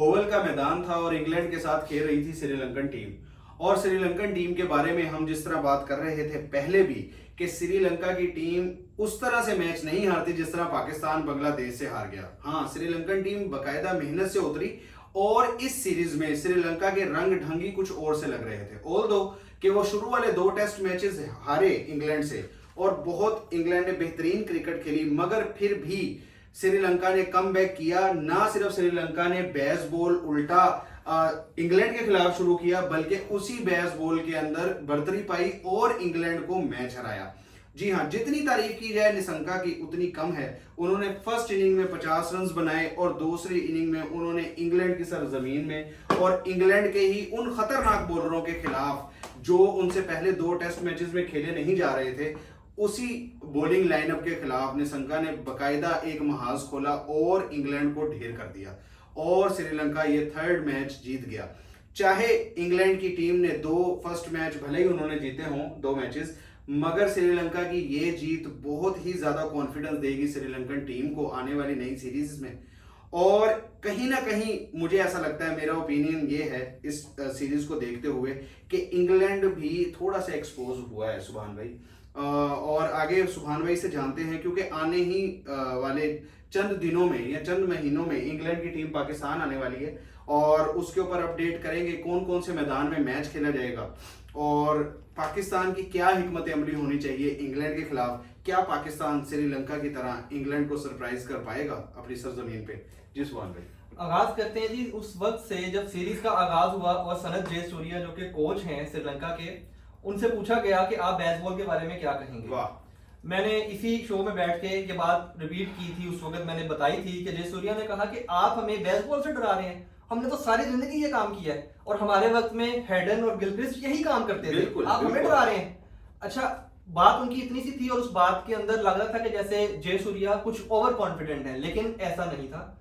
Oval का मैदान था और इंग्लैंड के साथ खेल रही थी श्रीलंकन टीम। और श्रीलंकन टीम के बारे में हम जिस तरह बात कर रहे थे पहले भी कि श्रीलंका की टीम उस तरह से मैच नहीं हारती जिस तरह पाकिस्तान बांग्लादेश से हार गया। हाँ, श्रीलंकन टीम बकायदा मेहनत से उतरी और इस सीरीज में श्रीलंका के रंग ढंगी कुछ और से लग रहे थे। ऑल्दो कि वो शुरू वाले 2 टेस्ट मैचेस हारे इंग्लैंड से और बहुत इंग्लैंड ने बेहतरीन क्रिकेट खेली, मगर फिर भी श्रीलंका ने कमबैक किया। ना सिर्फ श्रीलंका ने बेसबॉल उल्टा इंग्लैंड के खिलाफ शुरू किया, बल्कि उसी बेसबॉल के अंदर बढ़तरी पाई और इंग्लैंड को मैच हराया। जी हाँ, जितनी तारीफ की जाए निशंका की उतनी कम है। उन्होंने फर्स्ट इनिंग में 50 रन बनाए और दूसरी इनिंग में उन्होंने इंग्लैंड की सरजमीन में और इंग्लैंड के ही उन खतरनाक बॉलरों के खिलाफ जो उनसे पहले 2 टेस्ट मैचेस में खेले नहीं जा रहे थे, उसी बॉलिंग लाइनअप के खिलाफ निशंका ने बकायदा एक महाज खोला और इंग्लैंड को ढेर कर दिया और श्रीलंका ये 3rd मैच जीत गया। चाहे इंग्लैंड की टीम ने 2 फर्स्ट मैच भले ही उन्होंने जीते हों 2 मैचेस, मगर श्रीलंका की ये जीत बहुत ही ज्यादा कॉन्फिडेंस देगी श्रीलंकन टीम को आने वाली नई सीरीज में। और कहीं ना कहीं मुझे ऐसा लगता है, मेरा ओपिनियन ये है इस सीरीज को देखते हुए कि इंग्लैंड भी थोड़ा सा एक्सपोज हुआ है सुभान भाई। और आगे सुभान भाई से जानते हैं, क्योंकि आने ही वाले चंद दिनों में या चंद महीनों में इंग्लैंड की टीम पाकिस्तान आने वाली है और उसके ऊपर अपडेट करेंगे कौन कौन से मैदान में मैच खेला जाएगा और पाकिस्तान की क्या हिकमत अमली होनी चाहिए इंग्लैंड के खिलाफ। क्या पाकिस्तान श्रीलंका की तरह इंग्लैंड को सरप्राइज कर पाएगा अपनी सरजमीन पे? जी सुभान भाई, आगाज करते हैं जी उस वक्त से जब सीरीज का आगाज हुआ और सनत जयसूर्या जो कि कोच हैं श्रीलंका के, उनसे पूछा गया कि आप बेसबॉल के बारे में क्या कहेंगे। वाह, मैंने इसी शो में बैठ के ये बात रिपीट की थी। उस वक्त मैंने बताई थी कि जयसूर्या ने कहा कि आप हमें बेसबॉल से डरा रहे हैं, हमने तो सारी जिंदगी ये काम किया है और हमारे वक्त में हेडन और गिलक्रिस्ट यही काम करते थे, आप हमें डरा रहे हैं। अच्छा, बात उनकी इतनी सी थी और उस बात के अंदर लग रहा था कि जैसे जयसूर्या कुछ ओवर कॉन्फिडेंट है, लेकिन ऐसा नहीं था।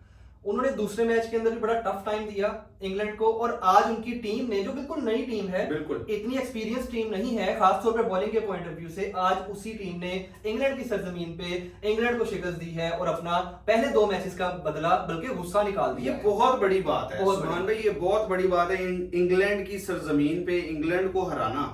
उन्होंने दूसरे मैच के अंदर भी बड़ा टफ टाइम दिया इंग्लैंड को और आज उनकी टीम ने, जो बिल्कुल नई टीम है, बिल्कुल इतनी एक्सपीरियंस टीम नहीं है खासतौर पर बॉलिंग के पॉइंट ऑफ व्यू से, आज उसी टीम ने इंग्लैंड की सरजमीन पे इंग्लैंड को शिकस्त दी है और अपना पहले 2 मैचेस का बदला बल्कि गुस्सा निकाल दिया। ये बहुत बड़ी बात है सुभान भाई, ये बहुत बड़ी बात है इंग्लैंड की सरजमीन पे इंग्लैंड को हराना।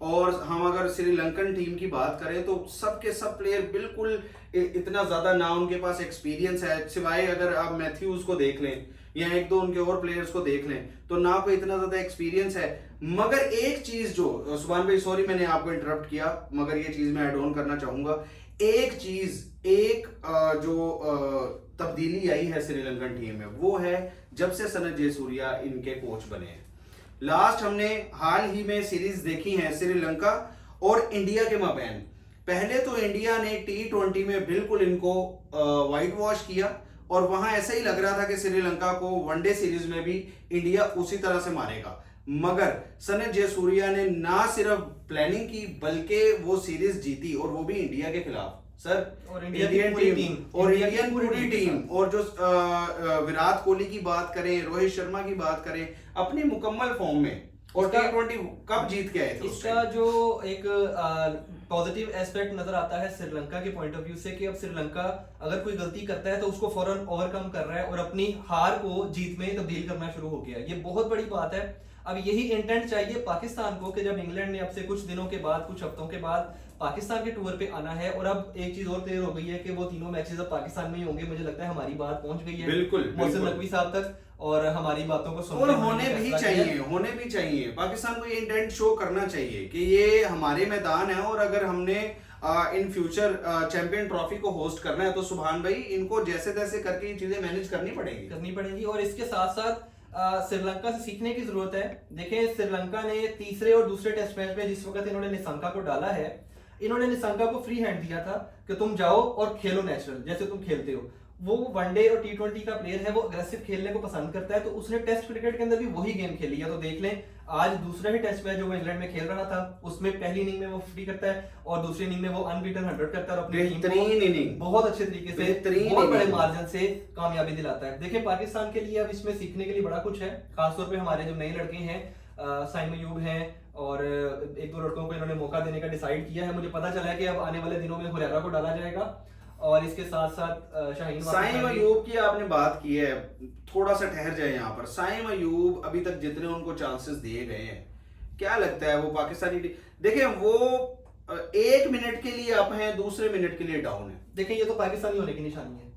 और हम अगर श्रीलंकन टीम की बात करें तो सब के सब प्लेयर बिल्कुल इतना ज्यादा ना उनके पास एक्सपीरियंस है, सिवाय अगर आप मैथ्यूज को देख लें या 1-2 उनके और प्लेयर्स को देख लें तो ना कोई इतना ज्यादा एक्सपीरियंस है। मगर एक चीज जो सुभान भाई, सॉरी मैंने आपको इंटरप्ट किया, मगर ये चीज मैं ऐड ऑन करना चाहूंगा। एक चीज एक जो तब्दीली आई है श्रीलंकन टीम में, वो है जब से सनत जयसूर्या इनके कोच बने हैं। लास्ट हमने हाल ही में सीरीज देखी है श्रीलंका और इंडिया के माबैन। पहले तो इंडिया ने T20 में बिल्कुल इनको वाइट वॉश किया और वहां ऐसा ही लग रहा था कि श्रीलंका को वनडे सीरीज में भी इंडिया उसी तरह से मारेगा, मगर सनत जयसूर्या ने ना सिर्फ प्लानिंग की बल्कि वो सीरीज जीती और वो भी इंडिया के खिलाफ। सर, और इंडियन टीम और इंडियन पूरी टीम और जो विराट कोहली की बात करें, रोहित शर्मा की बात करें, अपनी मुकम्मल फॉर्म में और T20 कब जीत के आए थे। इसका जो एक पॉजिटिव एस्पेक्ट नजर आता है श्रीलंका के पॉइंट ऑफ व्यू से कि अब श्रीलंका अगर कोई गलती करता है तो उसको फौरन ओवरकम कर रहा है और अपनी हार को जीत में तब्दील करना शुरू हो गया। ये बहुत बड़ी बात है। अब यही इंटेंट चाहिए पाकिस्तान को कि जब इंग्लैंड ने अब से कुछ दिनों के बाद, कुछ हफ्तों के बाद पाकिस्तान के टूर पे आना है और अब एक चीज और क्लियर हो गई है कि वो तीनों मैचेस अब पाकिस्तान में ही होंगे। मुझे लगता है हमारी बात पहुंच गई है बिल्कुल मोहसिन नकवी साहब तक और हमारी बातों को और होने भी चाहिए। पाकिस्तान को ये इंटेंट शो करना चाहिए कि ये हमारे मैदान है और अगर हमने इन फ्यूचर चैंपियन ट्रॉफी को होस्ट करना है तो सुभान भाई इनको जैसे तैसे करके ये चीजें मैनेज करनी पड़ेगी। और इसके साथ साथ श्रीलंका से सीखने की जरूरत है। देखें, श्रीलंका ने तीसरे और दूसरे टेस्ट मैच में जिस वक्त इन्होंने निशंका को डाला है, इन्होंने निशंका को फ्री हैंड दिया था कि तुम जाओ और खेलो नेचुरल जैसे तुम खेलते हो। वो वनडे और T20 का प्लेयर है, वो अग्रेसिव खेलने को पसंद करता है, तो उसने टेस्ट क्रिकेट के अंदर भी वही गेम खेली है। तो देख लें, आज दूसरा ही टेस्ट मैच जो वो इंग्लैंड में खेल रहा था, उसमें पहली इनिंग में वो 50 करता है और दूसरी इनिंग में वो अनबीटन 100 करता है और अपनी टीम को बहुत अच्छे तरीके से बहुत बड़े मार्जिन से कामयाबी दिलाता है। देखिए, पाकिस्तान के लिए अब इसमें सीखने के लिए बड़ा कुछ है, खासतौर पे हमारे जो नए लड़के हैं, साइम अयूब हैं और 1-2 लड़कों को इन्होंने मौका देने का डिसाइड किया है। मुझे पता चला है कि अब आने वाले दिनों में हुरैरा को डाला जाएगा और इसके साथ साथ शाहीन साइम अयूब की आपने बात की है, थोड़ा सा ठहर जाए यहाँ पर। साइम अयूब अभी तक जितने उनको चांसेस दिए गए हैं, क्या लगता है वो पाकिस्तानी देखिए वो 1 मिनट के लिए अप हैं, दूसरे मिनट के लिए डाउन है। देखिए ये तो पाकिस्तानी होने की निशानी है।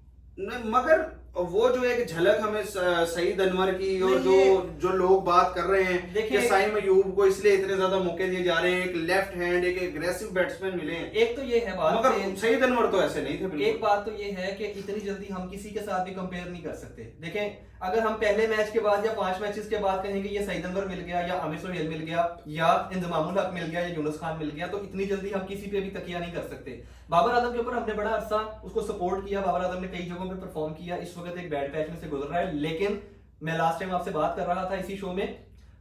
मगर वो जो एक झलक हमें सईद अनवर की और नहीं, जो लोग बात कर रहे हैं देखिए- कि साइम अयूब को इसलिए इतने ज्यादा मौके दिए जा रहे हैं, एक लेफ्ट हैंड एक एग्रेसिव बैट्समैन मिले हैं, एक तो ये है बात, मगर सईद अनवर तो ऐसे नहीं थे बिल्कुल। एक बात तो ये है कि इतनी जल्दी हम किसी के साथ भी कंपेयर नहीं कर सकते। देखें, अगर हम पहले मैच के बाद या 5 मैचेस के बाद कहेंगे ये सईद अनवर मिल गया या आमिर सोहेल मिल गया या इंजमामुल हक मिल गया या यूनुस खान मिल गया, तो इतनी जल्दी हम किसी पे भी तकिया नहीं कर सकते। बाबर आजम के ऊपर हमने बड़ा अरसा उसको सपोर्ट किया, बाबर आजम ने कई जगहों पे परफॉर्म किया, इस वक्त एक बैड पैच में से गुजर रहा है। लेकिन मैं लास्ट टाइम आपसे बात कर रहा था इसी शो में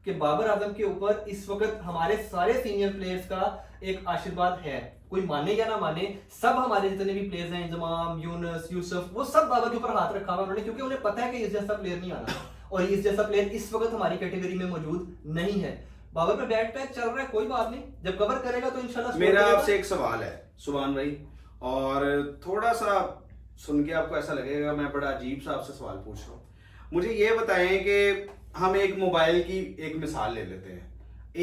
कि बाबर आजम के ऊपर इस वक्त हमारे सारे सीनियर प्लेयर्स का एक आशीर्वाद है। कोई माने या ना माने, सब हमारे जितने भी प्लेयर्स हैं, इंजमाम, यूनुस, यूसुफ, वो सब बाबर के ऊपर हाथ रखा हुआ उन्होंने, क्योंकि उन्हें पता है कि इस जैसा प्लेयर नहीं आना और इस जैसा प्लेयर इस वक्त हमारी कैटेगरी में मौजूद नहीं है। बाबर पे बैट पैच चल रहा है, कोई बात नहीं, जब कवर करेगा तो इंशाल्लाह। मेरा आपसे एक सवाल है सुभान भाई, और थोड़ा सा सुन के आपको ऐसा लगेगा मैं बड़ा अजीब सा आपसे सवाल पूछ रहा हूँ। मुझे ये बताएं कि हम एक मोबाइल की एक मिसाल ले लेते हैं।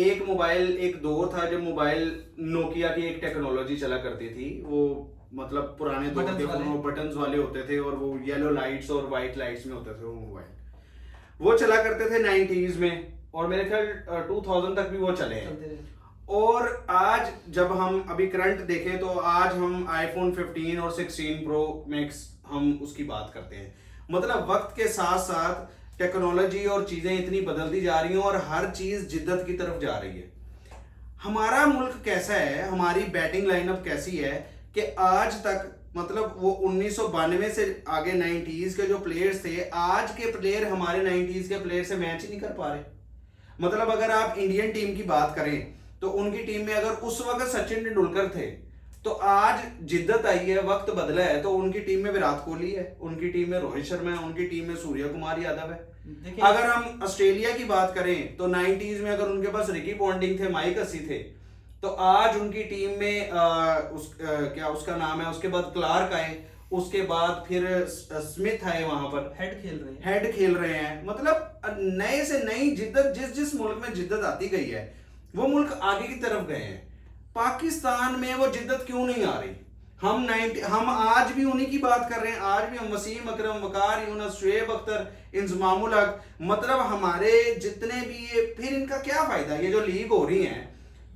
एक मोबाइल, एक दौर था जब मोबाइल नोकिया की एक टेक्नोलॉजी चला करती थी, वो मतलब पुराने दौर के फोन बटन्स वाले होते थे और वो येलो लाइट्स और व्हाइट लाइट्स में होते थे वो मोबाइल, वो चला करते थे 90s में, और मेरे ख्याल 2000 तक भी वो चले हैं। और आज जब हम अभी करंट देखें तो आज हम आईफोन 15 और 16 प्रो मैक्स हम उसकी बात करते हैं। मतलब वक्त के साथ साथ टेक्नोलॉजी और चीजें इतनी बदलती जा रही हैं और हर चीज जिद्दत की तरफ जा रही है। हमारा मुल्क कैसा है, हमारी बैटिंग लाइनअप कैसी है कि आज तक मतलब वो 1992 से आगे 90s के जो प्लेयर्स थे, आज के प्लेयर हमारे 90s के प्लेयर से मैच ही नहीं कर पा रहे। मतलब अगर आप इंडियन टीम की बात करें तो उनकी टीम में अगर उस वक्त सचिन तेंदुलकर थे, तो आज जिद्दत आई है, वक्त बदला है, तो उनकी टीम में विराट कोहली है, उनकी टीम में रोहित शर्मा है, उनकी टीम में सूर्य कुमार यादव है। अगर हम ऑस्ट्रेलिया की बात करें तो 90s में अगर उनके पास रिकी पॉन्टिंग थे, माइक हसी थे, तो आज उनकी टीम में क्या उसका नाम है, उसके बाद क्लार्क आए, उसके बाद फिर स्मिथ आए, वहां पर हेड खेल रहे हैं। मतलब नए से नई जिद्दत, जिस जिस मुल्क में जिद्दत आती गई है वो मुल्क आगे की तरफ गए हैं। पाकिस्तान में वो जिद्दत क्यों नहीं आ रही? हम आज भी उन्हीं की बात कर रहे हैं, आज भी हम वसीम अकरम, वकार यूनुस, शुएब अख्तर, इंजमामुल हक, मतलब हमारे जितने भी ये, फिर इनका क्या फायदा? ये जो लीग हो रही है,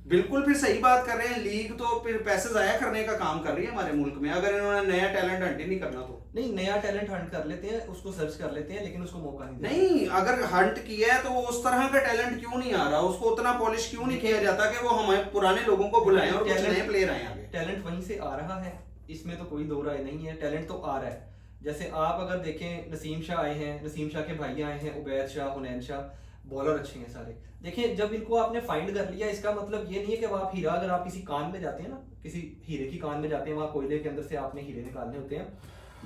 बिल्कुल फिर सही बात कर रहे हैं, लीग तो फिर पैसे जाया करने का काम कर रही है हमारे मुल्क में। अगर इन्होंने नया टैलेंट हंट ही नहीं करना तो नहीं, नया टैलेंट हंट कर लेते हैं, उसको सर्च कर लेते हैं, लेकिन उसको मौका नहीं नहीं, अगर हंट किया है तो वो उस तरह का टैलेंट क्यों नहीं आ रहा, उसको उतना पॉलिश क्यों नहीं किया जाता कि वो हमारे पुराने लोगों को बुलाएं और कुछ नए प्लेयर आए आगे। टैलेंट वहीं से आ रहा है, इसमें तो कोई दो राय नहीं है, टैलेंट तो आ रहा है। जैसे आप अगर देखें, नसीम शाह आए हैं, नसीम शाह के भाई आए हैं, उबैद शाह, हुनैन शाह, बॉलर अच्छे हैं सारे। देखिए, जब इनको आपने फाइंड कर लिया, इसका मतलब ये नहीं है कि आप हीरा, अगर आप किसी कान में जाते हैं ना, किसी हीरे की कान में जाते हैं, वहां कोयले के अंदर से आपने हीरे निकालने होते हैं,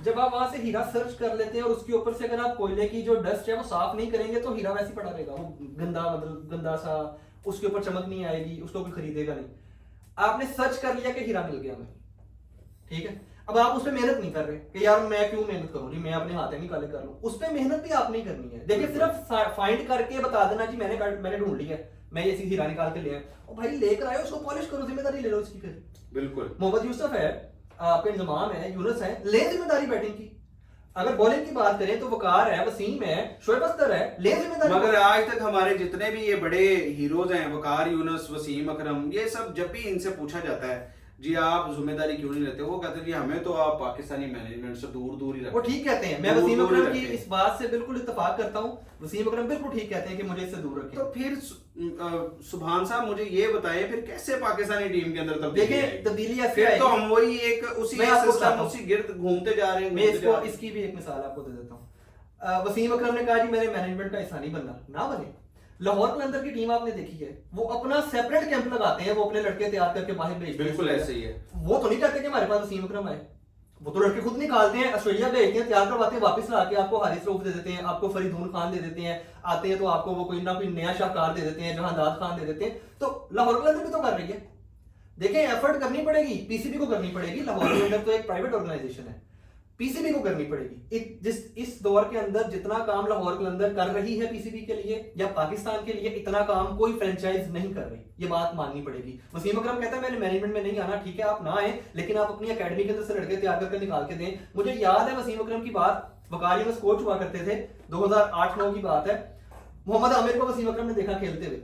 जब आप वहां से हीरा सर्च कर लेते हैं और उसके ऊपर से अगर आप कोयले की जो डस्ट है वो साफ नहीं करेंगे तो हीरा वैसे पड़ा रहेगा, वो गंदा, मतलब गंदा सा, उसके ऊपर चमक नहीं आएगी, उसको कोई खरीदेगा नहीं। आपने सर्च कर लिया कि हीरा मिल गया हमें, ठीक है, अब आप उस पर मेहनत नहीं कर रहे कि यार मैं क्यों मेहनत करूं जी, मैं अपने हाथ में काले कर लूं, उस पर मेहनत भी आप नहीं करनी है। देखिए, सिर्फ फाइंड करके बता देना जी मैंने ढूंढ लिया, मैं ये हीरा निकाल के ले आया, और भाई लेकर आए, उसको पॉलिश करो, जिम्मेदारी ले लो उसकी। फिर बिल्कुल मोहम्मद यूसुफ है, आपका इंजमाम है, यूनुस है, ले जिम्मेदारी बैटिंग की। अगर बॉलिंग की बात करें तो वकार है, वसीम है, शुएब अख्तर है, ले जिम्मेदारी। मगर आज तक हमारे जितने भी ये बड़े हीरोज हैं, वकार यूनुस, वसीम अकरम, ये सब जब भी इनसे पूछा जाता है जी आप जिम्मेदारी क्यों नहीं लेते, वो कहते हैं जी हमें तो आप पाकिस्तानी मैनेजमेंट से दूर दूर ही रखते। वो ठीक कहते हैं, मैं वसीम अकरम की इस बात से बिल्कुल इत्तेफाक करता हूं, वसीम अकरम बिल्कुल ठीक कहते हैं कि मुझे इससे दूर रखें। तो फिर सुभान साहब मुझे ये बताएं, फिर कैसे पाकिस्तानी टीम के अंदर तब्दीली आएगी? तब्दीली ऐसे फिर आएगी, तो हम वही एक उसी सिस्टम, उसी गिर्द घूमते जा रहे हैं। मैं इसको, इसकी भी एक मिसाल आपको दे देता हूँ। वसीम अकरम ने कहा जी मैंने मैनेजमेंट का हिस्सा नहीं बनना, ना बने। लाहौर के अंदर की टीम आपने देखी है, वो अपना सेपरेट कैंप लगाते हैं, वो अपने लड़के तैयार करके बाहर भेजते हैं। बिल्कुल ऐसे ही है। वो तो नहीं कहते कि हमारे पास वसीम अकरम आए, वो तो लड़के खुद निकालते हैं, ऑस्ट्रेलिया भेजते हैं, तैयार करवाते हैं, वापस ला के आपको हारिस रऊफ दे देते हैं, आपको फरीदून खान दे देते हैं, आते हैं तो आपको वो कोई ना कोई नया शाहकार दे देते हैं, जहांदाद खान दे देते हैं। तो लाहौर के अंदर भी तो कर रही है। देखिए एफर्ट करनी पड़ेगी, पीसीबी को करनी पड़ेगी। लाहौर के अंदर तो एक प्राइवेट ऑर्गेनाइजेशन है, पीसीबी को करनी पड़ेगी। इस दौर के अंदर जितना काम लाहौर के अंदर कर रही है पीसीबी के लिए या पाकिस्तान के लिए, इतना काम कोई फ्रेंचाइज नहीं कर रही, ये बात माननी पड़ेगी। वसीम अकरम कहता है मैंने मैनेजमेंट में नहीं आना, ठीक है आप ना आए, लेकिन आप अपनी एकेडमी के अंदर से लड़के तैयार करके निकाल के दें। मुझे याद है वसीम अकरम की बात, वकार यूनिस कोच हुआ करते थे, 2008-9 की बात है। मोहम्मद आमिर को वसीम अकरम ने देखा खेलते हुए,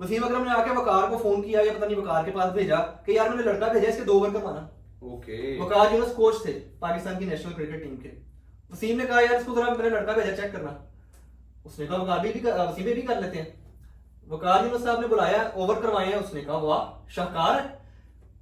वसीम अकरम ने आके वकार को फोन किया या पता नहीं वकार के पास भेजा कि यार मैंने लड़का भेजा, इसके 2 ओवर करवाना। वकार यूनुस कोच थे पाकिस्तान की नेशनल क्रिकेट टीम के। वसीम ने कहा यार इसको जरा मेरा लड़का भेजा चेक करना। उसने कहा वकार भी वसीम भी कर लेते हैं। वकार यूनुस साहब ने बुलाया, ओवर करवाए हैं, उसने कहा वाह शाहकार है।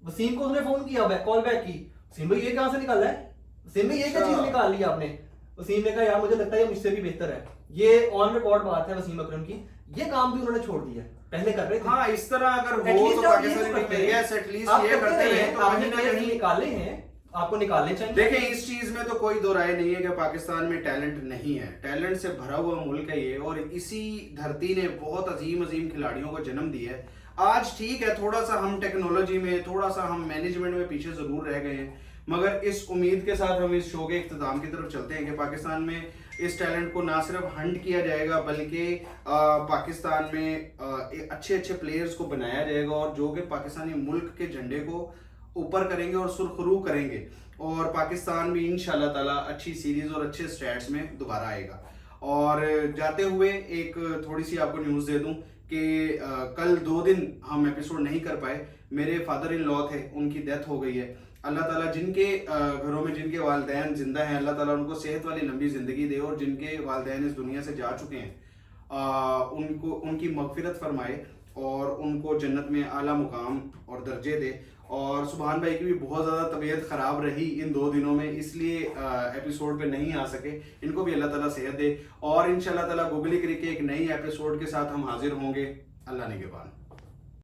वसीम को उसने फोन किया, कॉल बैक की, वसीम भाई ये कहां से निकाला है, वसीम भाई ये क्या चीज निकाल ली आपने। वसीम ने कहा यार मुझे लगता है ये मुझसे भी बेहतर है। ये ऑन रिकॉर्ड बात है वसीम अकरम की, ये काम भी उन्होंने छोड़ दिया है, पहले कर रहे थे। हाँ, इस तरह अगर हो तो पाकिस्तानी टीम एटलीस्ट ये करते हैं तो कहीं ना कहीं निकाले हैं, आपको निकालने चाहिए। देखें इस चीज में तो कोई दो राय नहीं है कि पाकिस्तान में टैलेंट नहीं है, टैलेंट से भरा हुआ मुल्क है ये, और इसी धरती ने बहुत अजीम अजीम खिलाड़ियों को जन्म दिया है। आज ठीक है थोड़ा सा हम टेक्नोलॉजी में, थोड़ा सा हम मैनेजमेंट में पीछे जरूर रह गए हैं, मगर इस उम्मीद के साथ हम इस शो के इख्तिताम की तरफ चलते हैं कि पाकिस्तान में इस टैलेंट को ना सिर्फ हंट किया जाएगा बल्कि पाकिस्तान में अच्छे अच्छे प्लेयर्स को बनाया जाएगा, और जो कि पाकिस्तानी मुल्क के झंडे को ऊपर करेंगे और सुरखरू करेंगे, और पाकिस्तान भी इंशाल्लाह ताला अच्छी सीरीज और अच्छे स्टैट्स में दोबारा आएगा। और जाते हुए एक थोड़ी सी आपको न्यूज़ दे दूं कि कल 2 दिन हम एपिसोड नहीं कर पाए, मेरे फादर इन लॉ थे, उनकी डेथ हो गई है। अल्लाह ताला जिनके घरों में जिनके वालिदैन जिंदा हैं, अल्लाह ताला उनको सेहत वाली लंबी ज़िंदगी दे, और जिनके वालिदैन इस दुनिया से जा चुके हैं उनको उनकी मगफिरत फरमाए और उनको जन्नत में आला मुकाम और दर्जे दे। और सुभान भाई की भी बहुत ज़्यादा तबीयत ख़राब रही इन 2 दिनों में, इसलिए एपिसोड पे नहीं आ सके, इनको भी अल्लाह ताला सेहत दे, और इंशाल्लाह ताला गुगली क्रिकेट के एक नई एपिसोड के साथ हम हाजिर होंगे। अल्लाह निगहबान।